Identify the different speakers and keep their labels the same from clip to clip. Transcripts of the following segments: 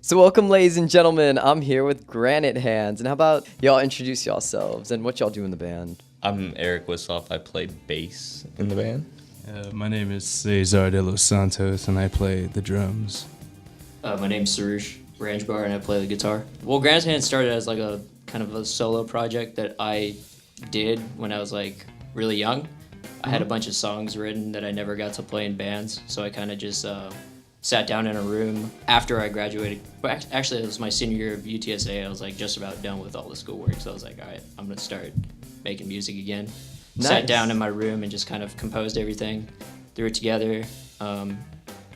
Speaker 1: So welcome, ladies and gentlemen. I'm here with Granite Hands. And how about y'all introduce yourselves and what y'all do in the band?
Speaker 2: I'm Eric Wissoff. I play bass in the band.
Speaker 3: My name is Cesar de los Santos, and I play the drums.
Speaker 4: My name's Sarush Ranjbar, and I play the guitar. Well, Granite Hands started as like a kind of a solo project that I did when I was like really young. I had a bunch of songs written that I never got to play in bands, so I kind of just sat down in a room after I graduated. But actually, it was my senior year of UTSA. I was like just about done with all the schoolwork, so I was like, all right, I'm gonna start making music again.
Speaker 1: Nice.
Speaker 4: Sat down in my room and just kind of composed everything, threw it together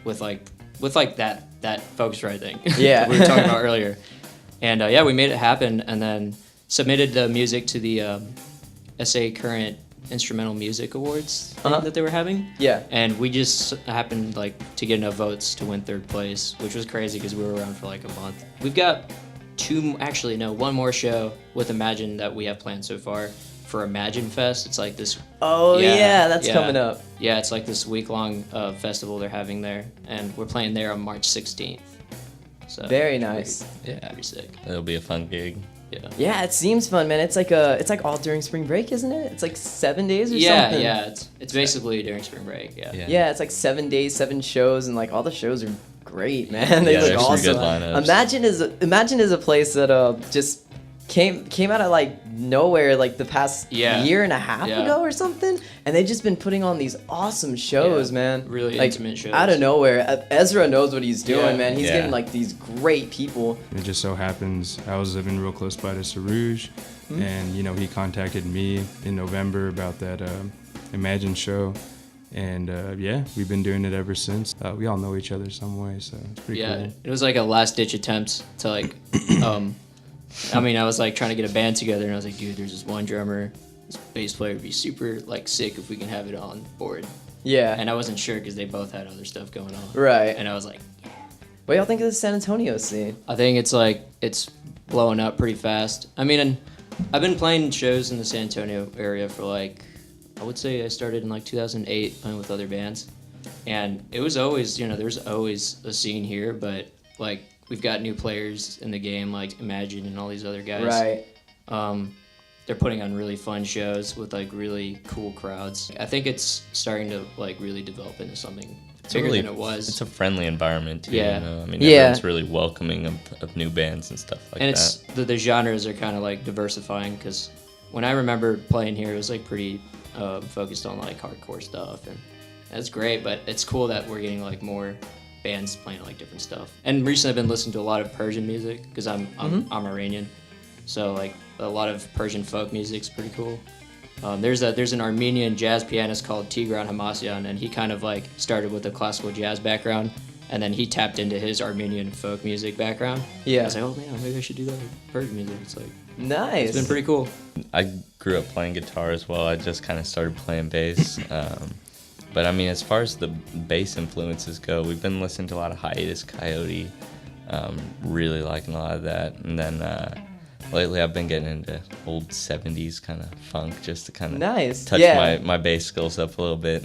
Speaker 4: with that Focusrite thing
Speaker 1: Yeah.
Speaker 4: we were talking about earlier. And yeah, we made it happen, and then submitted the music to the SA Current Instrumental Music Awards thing that they were having.
Speaker 1: Yeah.
Speaker 4: And we just happened like to get enough votes to win third place, which was crazy because we were around for like a month. We've got one more show with Imagine that we have planned so far for Imagine Fest. It's like this.
Speaker 1: Oh, yeah, that's coming up.
Speaker 4: Yeah, it's like this week-long festival they're having there, and we're playing there on March 16th. So
Speaker 1: Very nice.
Speaker 4: Pretty sick.
Speaker 2: It'll be a fun gig.
Speaker 4: Yeah.
Speaker 1: Yeah, it seems fun, man. It's like all during spring break, isn't it? It's like 7 days or something.
Speaker 4: Yeah. It's basically during spring break. Yeah.
Speaker 1: Yeah, it's like 7 days, 7 shows, and like all the shows are great, man. They
Speaker 2: Yeah,
Speaker 1: look
Speaker 2: there's some
Speaker 1: awesome.
Speaker 2: good lineups.
Speaker 1: Imagine is a place that just came out of like nowhere like the past year and a half ago or something, and they've just been putting on these awesome shows, man.
Speaker 4: Really
Speaker 1: like,
Speaker 4: intimate shows.
Speaker 1: out of nowhere. Ezra knows what he's doing,
Speaker 4: Yeah.
Speaker 1: man. He's
Speaker 2: Yeah.
Speaker 1: getting like these great people.
Speaker 3: It just so happens I was living real close by to Sarouge, and he contacted me in November about that Imagine show, and yeah, we've been doing it ever since. We all know each other some way, so it's pretty cool.
Speaker 4: It was like a last-ditch attempt to like, I mean, I was like trying to get a band together, and I was like, dude, there's this one drummer, this bass player would be super like sick if we can have it on board.
Speaker 1: Yeah.
Speaker 4: And I wasn't sure because they both had other stuff going on.
Speaker 1: Right.
Speaker 4: And I was like,
Speaker 1: What y'all think of the San Antonio scene?
Speaker 4: I think it's blowing up pretty fast. I mean, and I've been playing shows in the San Antonio area for like, I would say I started in like 2008 playing with other bands. And it was always, there's always a scene here, but like we've got new players in the game like Imagine and all these other guys.
Speaker 1: Right.
Speaker 4: They're putting on really fun shows with like really cool crowds. I think it's starting to like really develop into something bigger than it was.
Speaker 2: It's a friendly environment too.
Speaker 4: Yeah.
Speaker 2: I mean,
Speaker 1: Yeah.
Speaker 2: everyone's really welcoming of new bands and stuff like
Speaker 4: And
Speaker 2: that.
Speaker 4: it's the genres are kind of like diversifying, because when I remember playing here, it was like pretty focused on like hardcore stuff, and that's great. But it's cool that we're getting like more bands playing like different stuff. And recently, I've been listening to a lot of Persian music because I'm Iranian, so like a lot of Persian folk music's pretty cool. There's an Armenian jazz pianist called Tigran Hamasyan, and he kind of like started with a classical jazz background, and then he tapped into his Armenian folk music background.
Speaker 1: Yeah.
Speaker 4: I was like, oh man, maybe I should do that with Persian music. It's like,
Speaker 1: Nice.
Speaker 4: it's been pretty cool.
Speaker 2: I grew up playing guitar as well. I just kind of started playing bass. But I mean, as far as the bass influences go, we've been listening to a lot of Hiatus Coyote, really liking a lot of that. And then lately I've been getting into old 70s kind of funk just to kind of
Speaker 1: Nice.
Speaker 2: touch
Speaker 1: Yeah.
Speaker 2: my bass skills up a little bit.